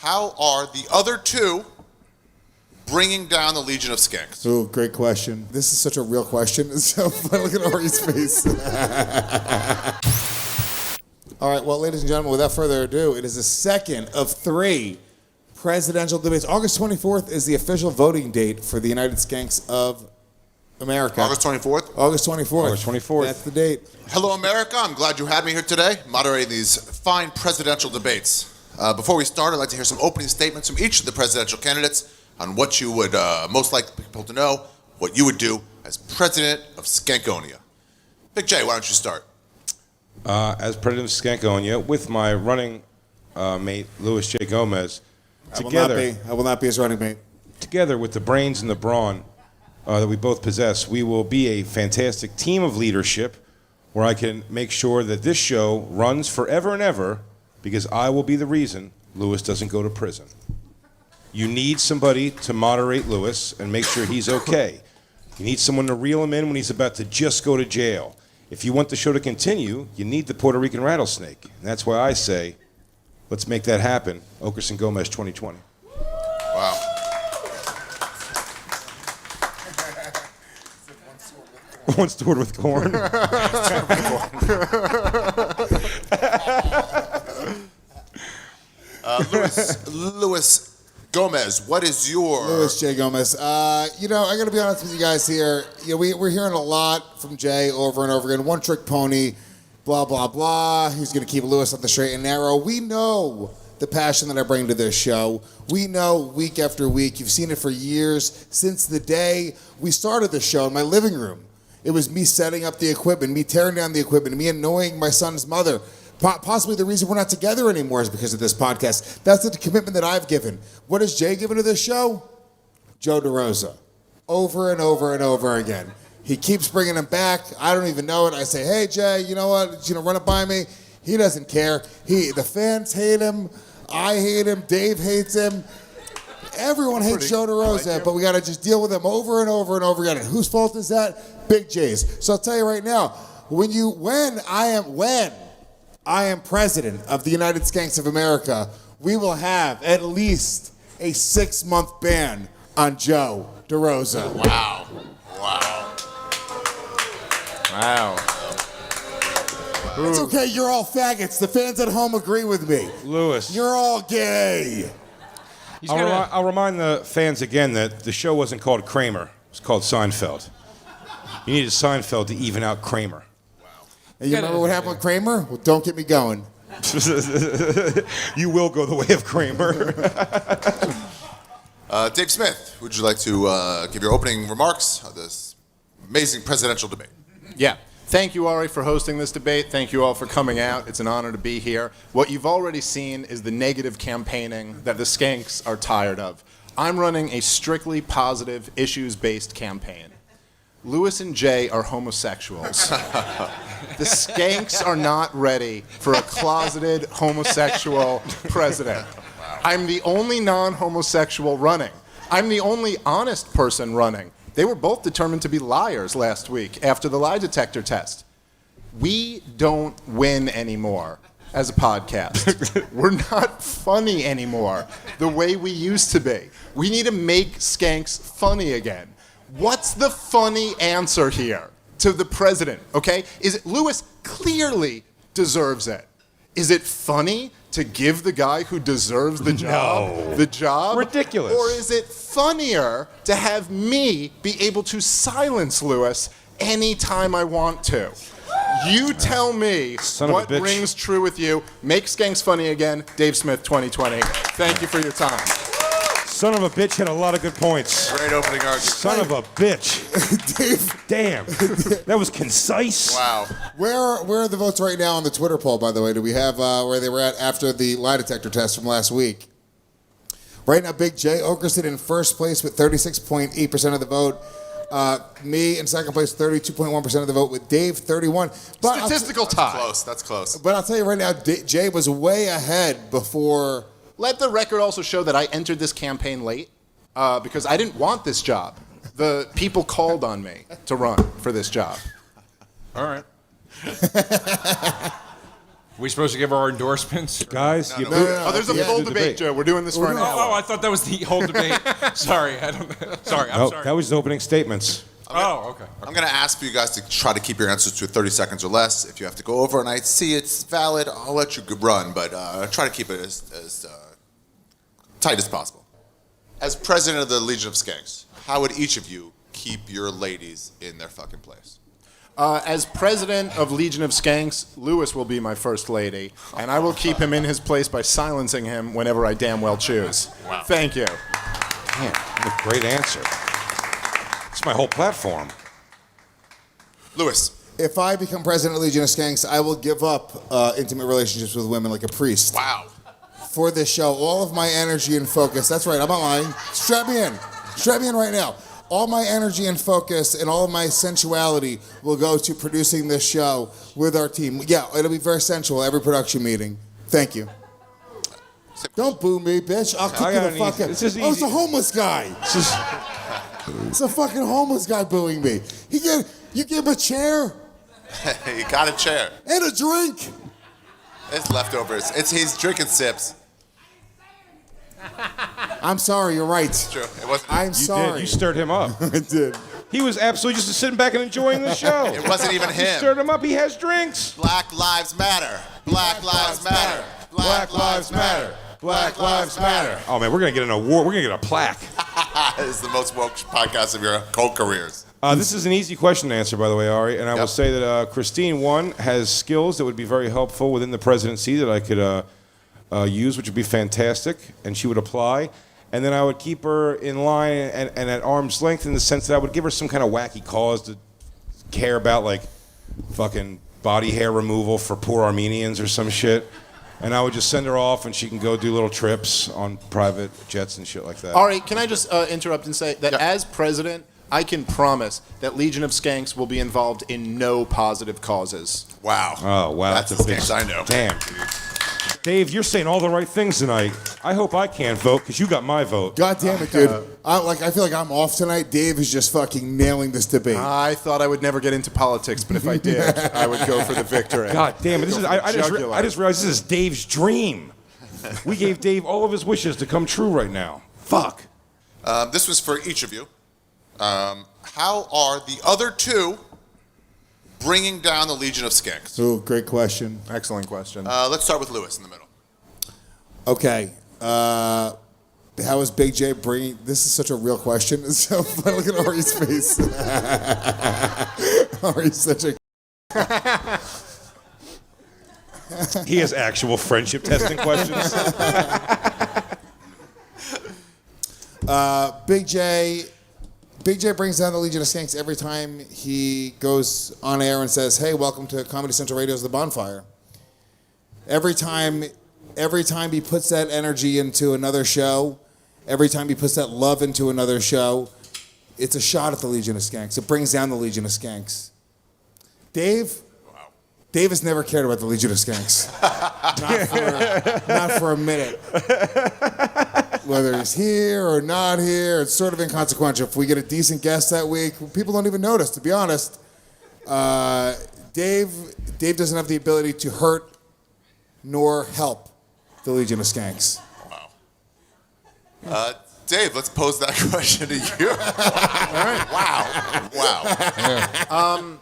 how are the other two bringing down the Legion of Skanks? Ooh, great question. This is such a real question. It's so fun. Look at Ari's face. All right, well, ladies and gentlemen, without further ado, it is the second of 3 presidential debates. August 24th is the official voting date for the United Skanks of America. August 24th? August 24th. August 24th. That's the date. Hello, America. I'm glad you had me here today, moderating these fine presidential debates. Before we start, I'd like to hear some opening statements from each of the presidential candidates on what you would most like people to know, what you would do as president of Skankonia. Big J, why don't you start? As president of Skankonia, with my running mate, Louis J. Gomez, I will not be his running mate. Together with the brains and the brawn that we both possess, we will be a fantastic team of leadership where I can make sure that this show runs forever and ever because I will be the reason Louis doesn't go to prison. You need somebody to moderate Louis and make sure he's okay. You need someone to reel him in when he's about to just go to jail. If you want the show to continue, you need the Puerto Rican rattlesnake. And that's why I say, let's make that happen. Okerson Gomez 2020. Wow. One stored with corn. Louis Gomez, what is your... Louis J. Gomez. I got to be honest with you guys here. We're hearing a lot from Jay over and over again. One trick pony, blah, blah, blah. He's going to keep Louis on the straight and narrow. We know the passion that I bring to this show. We know week after week. You've seen it for years. Since the day we started the show in my living room. It was me setting up the equipment, me tearing down the equipment, me annoying my son's mother. Possibly the reason we're not together anymore is because of this podcast. That's the commitment that I've given. What has Jay given to this show? Joe Derosa. Over and over and over again. He keeps bringing him back. I don't even know it. I say, hey, Jay, you know what? Run it by me. He doesn't care. The fans hate him. I hate him. Dave hates him. Everyone hates Joe Derosa, but we got to just deal with him over and over and over again. And whose fault is that? Big J's. So I'll tell you right now, when I am president of the United Skanks of America, we will have at least a 6-month ban on Joe Derosa. Wow. It's okay, you're all faggots. The fans at home agree with me. Louis. You're all gay. I'll remind the fans again that the show wasn't called Kramer. It was called Seinfeld. You needed Seinfeld to even out Kramer. And you remember what happened with Kramer? Well, don't get me going. You will go the way of Kramer. Dave Smith, would you like to give your opening remarks on this amazing presidential debate? Yeah. Thank you, Ari, for hosting this debate. Thank you all for coming out. It's an honor to be here. What you've already seen is the negative campaigning that the Skanks are tired of. I'm running a strictly positive, issues-based campaign. Louis and Jay are homosexuals. The Skanks are not ready for a closeted homosexual president. I'm the only non-homosexual running. I'm the only honest person running. They were both determined to be liars last week after the lie detector test. We don't win anymore as a podcast. We're not funny anymore the way we used to be. We need to make Skanks funny again. What's the funny answer here to the president, okay? Louis clearly deserves it. Is it funny to give the guy who deserves the job the job? Ridiculous. Or is it funnier to have me be able to silence Louis anytime I want to? You tell me what rings true with you. Make Skanks funny again. Dave Smith, 2020. Thank you for your time. Son of a bitch had a lot of good points. Great opening argument. Son of a bitch. Damn. That was concise. Wow. Where are the votes right now on the Twitter poll, by the way? Do we have where they were at after the lie detector test from last week? Right now, Big J Okerson in first place with 36.8% of the vote. Me in second place, 32.1% of the vote, with Dave 31. But Statistical tie. That's close. But I'll tell you right now, Jay was way ahead before. Let the record also show that I entered this campaign late because I didn't want this job. The people called on me to run for this job. All right. We supposed to give our endorsements? Guys, No, you no, better- no, Oh, there's a Yeah, full the debate, Joe. We're doing this for an hour. Oh, I thought that was the whole debate. Sorry, I'm No, sorry. that was the opening statements. Oh, okay. I'm going to ask for you guys to try to keep your answers to 30 seconds or less. If you have to go over and I see it's valid, I'll let you run, but try to keep it as tight as possible. As president of the Legion of Skanks, how would each of you keep your ladies in their fucking place? As president of Legion of Skanks, Lewis will be my first lady, and I will keep him in his place by silencing him whenever I damn well choose. Wow. Thank you. Man, what a great answer. It's my whole platform. Lewis. If I become president of Legion of Skanks, I will give up intimate relationships with women like a priest. Wow. For this show, all of my energy and focus, that's right, I'm not lying. Strap me in. Strap me in right now. All my energy and focus and all of my sensuality will go to producing this show with our team. Yeah, it'll be very sensual, every production meeting. Thank you. Don't boo me, bitch. I'll kick you the fuck out. This is Oh, it's a easy. homeless guy. It's a fucking homeless guy booing me. You give him a chair You got a chair. and a drink. It's leftovers. He's drinking sips. I'm sorry, you're right. True. It wasn't. I'm You sorry. did. You stirred him up. I did. He was absolutely just sitting back and enjoying the show. It wasn't even You him. stirred him up. He has drinks. Black Lives Matter. Black Lives Matter. Black Lives Matter. Black Lives Matter. Oh man, we're gonna get an award. We're gonna get a plaque. This is the most woke podcast of your whole careers. This is an easy question to answer, by the way, Ari. And I will Yep. say that Christine, one, has skills that would be very helpful within the presidency that I could use, which would be fantastic, and she would apply. And then I would keep her in line and at arm's length in the sense that I would give her some kind of wacky cause to care about, like fucking body hair removal for poor Armenians or some shit. And I would just send her off, and she can go do little trips on private jets and shit like that. Ari, can I just interrupt and say that Yeah. as president, I can promise that Legion of Skanks will be involved in no positive causes. Wow. Oh, wow. That's a the big Skanks I know. Damn, dude. Dave, you're saying all the right things tonight. I hope I can't vote, because you got my vote. God damn it, dude. I feel like I'm off tonight. Dave is just fucking nailing this debate. I thought I would never get into politics, but if I did, I would go for the victory. God damn it. This is, I just Jugular. realized this is Dave's dream. We gave Dave all of his wishes to come true right now. Fuck. This was for each of you. How are the other two bringing down the Legion of Skanks? Ooh, great question. Excellent question. Let's start with Lewis in the middle. Okay. How is Big J bringing... This is such a real question. It's so funny. Look at Ari's face. Ari's such a... He has actual friendship testing questions. Big J brings down the Legion of Skanks every time he goes on air and says, "Hey, welcome to Comedy Central Radio's The Bonfire." Every time he puts that energy into another show, every time he puts that love into another show, it's a shot at the Legion of Skanks. It brings down the Legion of Skanks. Dave has never cared about the Legion of Skanks. Not for a minute. Whether he's here or not here, it's sort of inconsequential. If we get a decent guest that week, people don't even notice, to be honest. Dave doesn't have the ability to hurt nor help the Legion of Skanks. Wow. Dave, let's pose that question to you. Wow.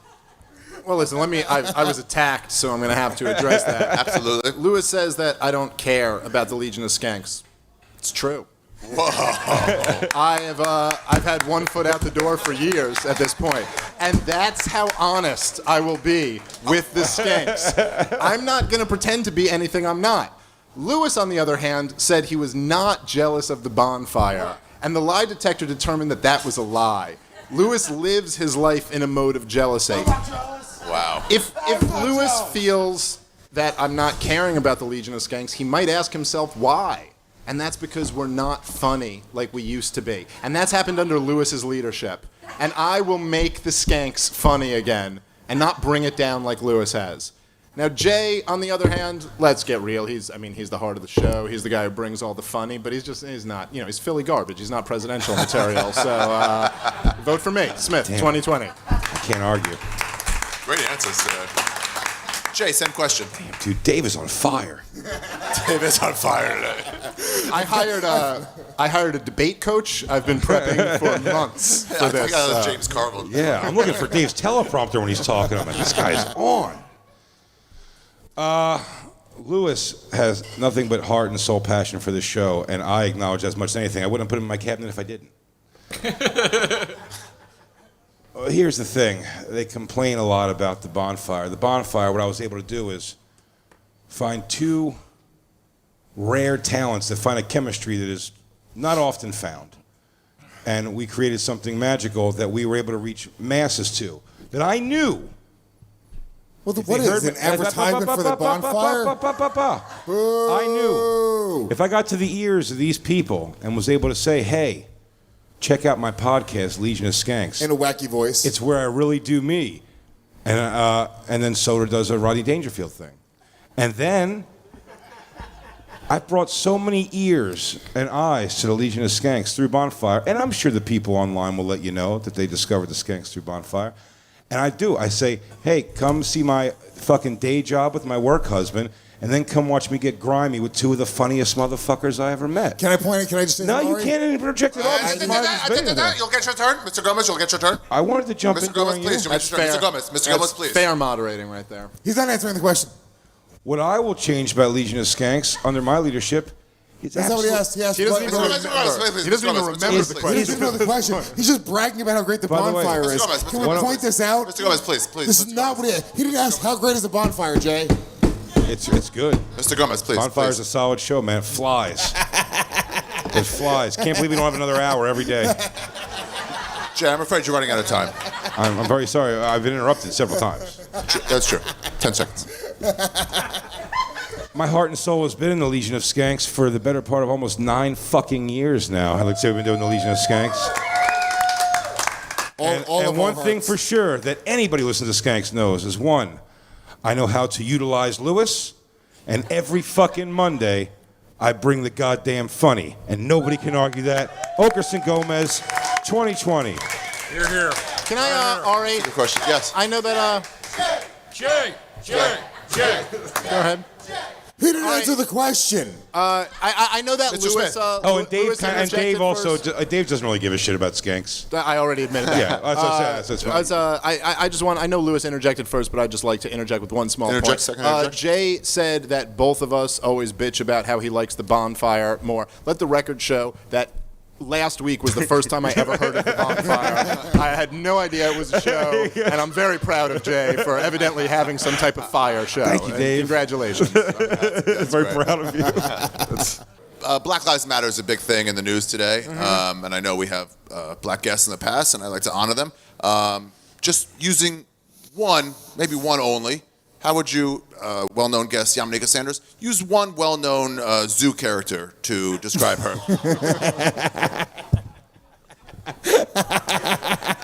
Well, listen, I was attacked, so I'm going to have to address that. Absolutely. Lewis says that I don't care about the Legion of Skanks. It's true. Whoa. I've had one foot out the door for years at this point, and that's how honest I will be with the Skanks. I'm not going to pretend to be anything I'm not. Lewis, on the other hand, said he was not jealous of the bonfire, and the lie detector determined that that was a lie. Lewis lives his life in a mode of jealousy. Wow. If Lewis feels that I'm not caring about the Legion of Skanks, he might ask himself why. And that's because we're not funny like we used to be. And that's happened under Lewis's leadership. And I will make the Skanks funny again and not bring it down like Lewis has. Now, Jay, on the other hand, let's get real. He's the heart of the show. He's the guy who brings all the funny, but he's not, he's Philly garbage. He's not presidential material. So vote for me, Smith, 2020. I can't argue. Great answers. Jay, same question. Dude, Dave is on fire. Dave is on fire today. I hired a debate coach. I've been prepping for months for I this. got that was James Carville. Yeah, I'm looking for Dave's teleprompter when he's talking. I'm like, this guy's on. Lewis has nothing but heart and soul passion for this show, and I acknowledge as much as anything. I wouldn't put him in my cabinet if I didn't. Here's the thing. They complain a lot about the bonfire. The bonfire, what I was able to do is find two rare talents that find a chemistry that is not often found. And we created something magical that we were able to reach masses to, that I knew. Well, If what they is heard an me- advertisement for the bonfire? I knew. If I got to the ears of these people and was able to say, hey, check out my podcast, Legion of Skanks. In a wacky voice. It's where I really do me. And then Soder does a Rodney Dangerfield thing. And then I brought so many ears and eyes to the Legion of Skanks through Bonfire. And I'm sure the people online will let you know that they discovered the Skanks through Bonfire. And I do. I say, hey, come see my fucking day job with my work husband, and then come watch me get grimy with two of the funniest motherfuckers I ever met. Can I just say No, something, you Ari? can't interject at all. This is part of this video. You'll get your turn. Mr. Gomez, you'll get your turn. I wanted to jump in Mr. Gomez, during you. please. That's Mr. fair. Gomez, Mr. Gomez, please. Fair moderating right there. He's not answering the question. What I will change about Legion of Skanks under my leadership is That's not what he asked. He asked He doesn't what- even Mr. Gomez, remember. please, He doesn't Mr. even Gomez, remember Mr. the Gomez, He question. doesn't know the question. He's just bragging about how great the By the way- bonfire Mr. is. Gomez, Mr. Can we Gomez. point this out? Mr. Gomez, please. This is not what he didn't ask how great is the bonfire, Jay. It's good. Mr. Gomez, please. Bonfire's a please. solid show, man. It flies. It flies. Can't believe we don't have another hour every day. Jay, I'm afraid you're running out of time. I'm very sorry. I've been interrupted several times. That's true. 10 seconds. My heart and soul has been in the Legion of Skanks for the better part of almost 9 fucking years now. I'd like to say we've been doing the Legion of Skanks. All And of one our thing hearts. for sure that anybody listening to Skanks knows is one, I know how to utilize Lewis, and every fucking Monday, I bring the goddamn funny, and nobody can argue that. Okerson Gomez, 2020. Here, here. Can I, Ari? Good question. Yes. I know that. Jay. Go ahead. He didn't answer the question. I know that Mr. Lewis. Smith. Oh, and Dave, Lewis and interjected Dave also. first. Dave doesn't really give a shit about Skanks. I already admitted that. Yeah, that's what I'm saying. That's fine. I just want. I know Lewis interjected first, but I'd just like to interject with one small Interject, point. second interject. Jay said that both of us always bitch about how he likes the bonfire more. Let the record show that last week was the first time I ever heard of the bonfire. I had no idea it was a show, and I'm very proud of Jay for evidently having some type of fire show. Thank you, And Dave. Congratulations. Very proud of you. Black Lives Matter is a big thing in the news today, and I know we have black guests in the past, and I like to honor them. Just using one, maybe one only, how would you, well-known guest Yamanika Sanders, use one well-known zoo character to describe her?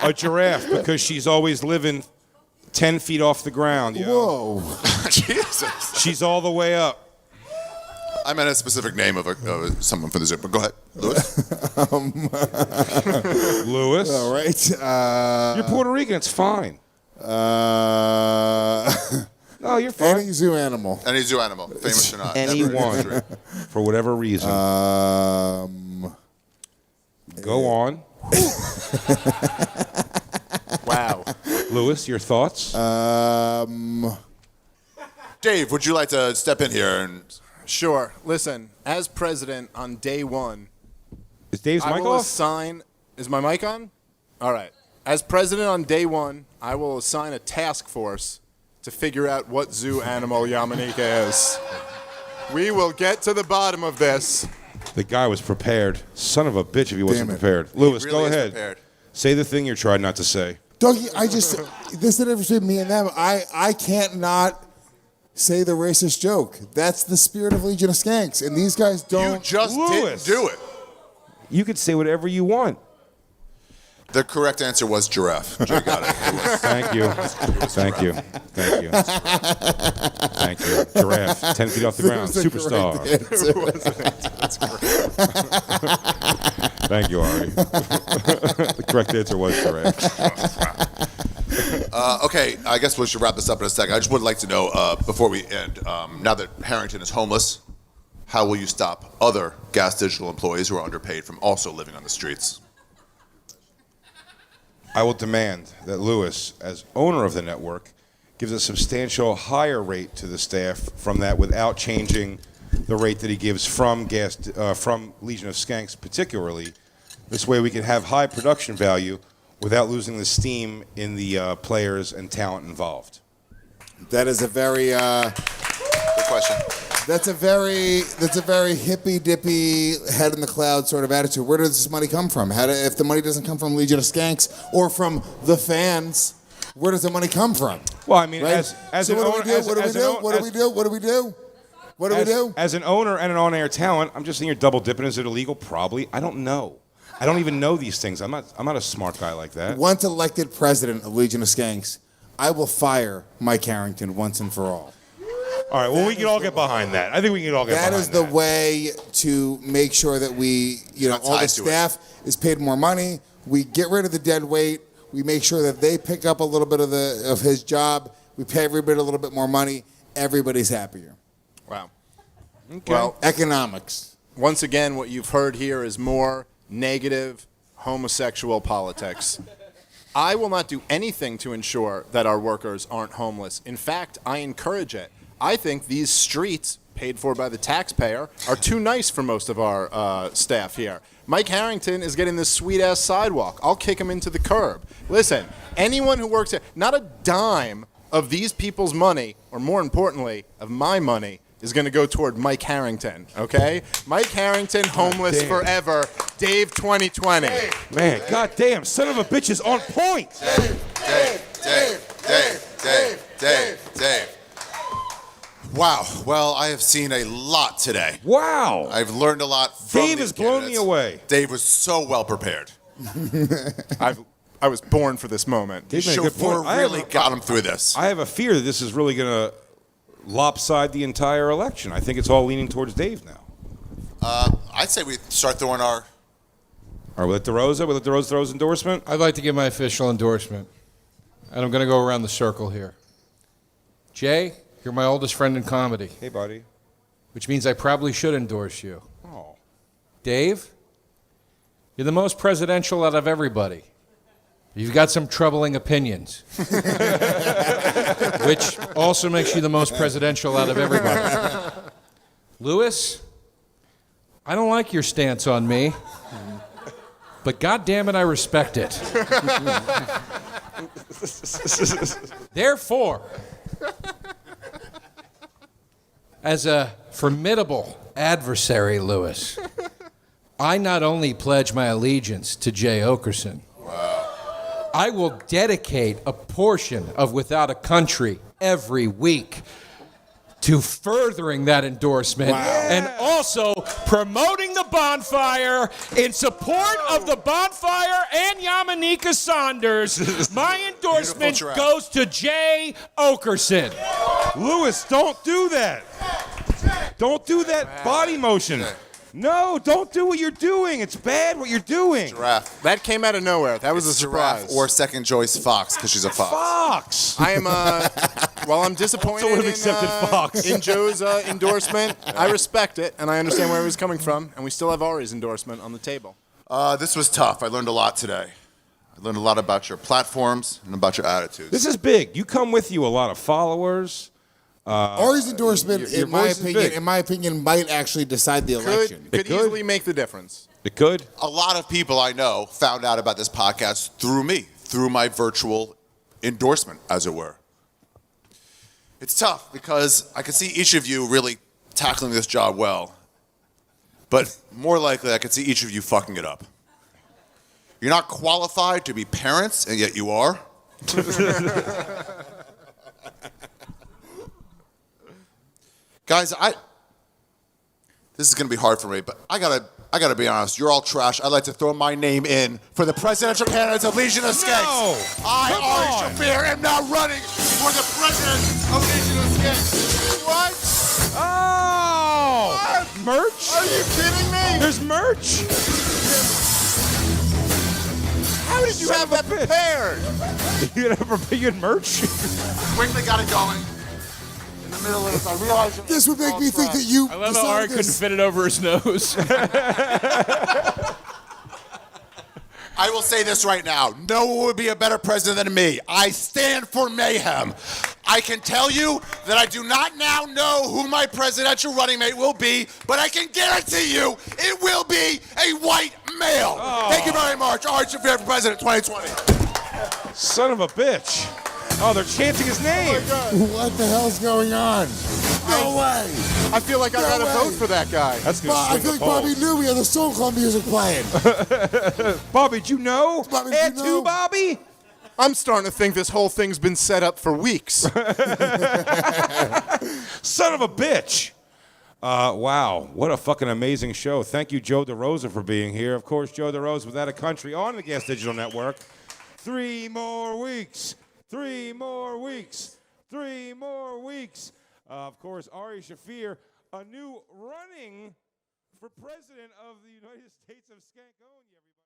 A giraffe, because she's always living 10 feet off the ground. Yo. Whoa. Jesus. She's all the way up. I meant a specific name of someone from the zoo, but go ahead, Lewis. Lewis, All right. you're Puerto Rican. It's fine. No, you're fine. Any zoo animal. Any zoo animal, famous or not. Anyone, for whatever reason. Go on. Wow. Lewis, your thoughts? Dave, would you like to step in here and... Sure. Listen, as president on day one, Is Dave's I mic will off? assign. Is my mic on? All right. As president on day one, I will assign a task force to figure out what zoo animal Yamanika is. We will get to the bottom of this. The guy was prepared. Son of a bitch if he wasn't Damn it. prepared. Lewis, really go is ahead. prepared. Say the thing you're trying not to say. Dougie, this is the difference between me and them. I can't not say the racist joke. That's the spirit of Legion of Skanks. And these guys You don't. just Lewis. didn't do it. You could say whatever you want. The correct answer was giraffe. Jay got it. Thank you. Thank you. Thank you. Thank you. Giraffe, 10 feet off the ground. That was the Superstar. correct Thank you, Ari. The correct answer was giraffe. Okay, I guess we should wrap this up in a second. I just would like to know, before we end, now that Harrington is homeless, how will you stop other Gas Digital employees who are underpaid from also living on the streets? I will demand that Lewis, as owner of the network, gives a substantial higher rate to the staff from that without changing the rate that he gives from Legion of Skanks particularly. This way we can have high production value without losing the steam in the players and talent involved. That is a very Good question. that's a very hippy dippy head in the cloud sort of attitude. Where does this money come from? If the money doesn't come from Legion of Skanks or from the fans, where does the money come from? Well, I mean, Right? as So an owner, what do we do? As an owner and an on-air talent, I'm just saying you're double dipping. Is it illegal? Probably. I don't know. I don't even know these things. I'm not a smart guy like that. Once elected president of Legion of Skanks, I will fire Mike Harrington once and for all. All right. Well, we can all get behind that. I think we can all get behind that. That is the way to make sure that we, all the ties to it. staff is paid more money. We get rid of the dead weight. We make sure that they pick up a little bit of his job. We pay everybody a little bit more money. Everybody's happier. Wow. Okay. Well, Economics. once again, what you've heard here is more negative homosexual politics. I will not do anything to ensure that our workers aren't homeless. In fact, I encourage it. I think these streets, paid for by the taxpayer, are too nice for most of our staff here. Mike Harrington is getting this sweet-ass sidewalk. I'll kick him into the curb. Listen, anyone who works here, not a dime of these people's money, or more importantly, of my money, is going to go toward Mike Harrington, okay? Mike Harrington, homeless damn. forever. Dave 2020. Man, goddamn, son of a bitch is on point. Dave. Wow. Well, I have seen a lot today. Wow. I've learned a lot from Dave these has blown me candidates. away. Dave was so well prepared. I was born for this moment. Dave made a good Chauffeur point. really got him through this. I have a fear that this is really going to lopside the entire election. I think it's all leaning towards Dave now. I'd say we start throwing our... All right, we let Derosa throw his endorsement. I'd like to give my official endorsement. And I'm going to go around the circle here. Jay, you're my oldest friend in comedy, Hey, buddy. which means I probably should endorse you. Oh. Dave, you're the most presidential out of everybody. You've got some troubling opinions, which also makes you the most presidential out of everybody. Lewis, I don't like your stance on me, but goddamn it, I respect it. Therefore, as a formidable adversary, Lewis, I not only pledge my allegiance to Jay Okerson, I will dedicate a portion of Without a Country every week to furthering that endorsement and also promoting the bonfire in support of the bonfire and Yamanika Saunders. My endorsement Beautiful giraffe. goes to Jay Okerson. Lewis, don't do that. Don't do that body motion. No, don't do what you're doing. It's bad what you're doing. Giraffe. That came out of nowhere. That was a Giraffe surprise. or second choice Fox, because she's a fox. Fox. I am, while I'm disappointed Also would have accepted Fox. in Joe's endorsement, I respect it, and I understand where he was coming from, and we still have Ari's endorsement on the table. This was tough. I learned a lot today. I learned a lot about your platforms and about your attitudes. This is big. You come with you a lot of followers. Ari's endorsement, your voice is big. in my opinion, might actually decide the election. Could could. easily make the difference. It could. A lot of people I know found out about this podcast through me, through my virtual endorsement, as it were. It's tough because I can see each of you really tackling this job well, but more likely I could see each of you fucking it up. You're not qualified to be parents, and yet you are. Guys, this is gonna be hard for me, but I gotta be honest. You're all trash. I'd like to throw my name in for the presidential candidates of Legion of Skanks. I, Come Ari on. Shaffir, am not running for the president of Legion of Skanks. What? Oh! Merch? Are you kidding me? There's merch? How did you have that prepared? You had merch? Quickly got it going. In the middle of this, I realized This would make me think that you. I love how Ari couldn't fit it over his nose. I will say this right now. No one would be a better president than me. I stand for mayhem. I can tell you that I do not now know who my presidential running mate will be, but I can guarantee you it will be a white male. Thank you very much. Ari Shaffir for president 2020. Son of a bitch. Oh, they're chanting his name. What the hell's going on? No way. I feel like I gotta vote for that guy. That's good. I feel like Bobby knew we had the Soul Club music playing. Bobby, did you know? Bobby, did Add you two, know? Bobby? I'm starting to think this whole thing's been set up for weeks. Son of a bitch. Wow, what a fucking amazing show. Thank you, Joe Derosa, for being here. Of course, Joe Derosa Without a Country on the Gas Digital Network. 3 more weeks. 3 more weeks. 3 more weeks. Of course, Ari Shaffir, a new running for president of the United States of Skankonia, everybody.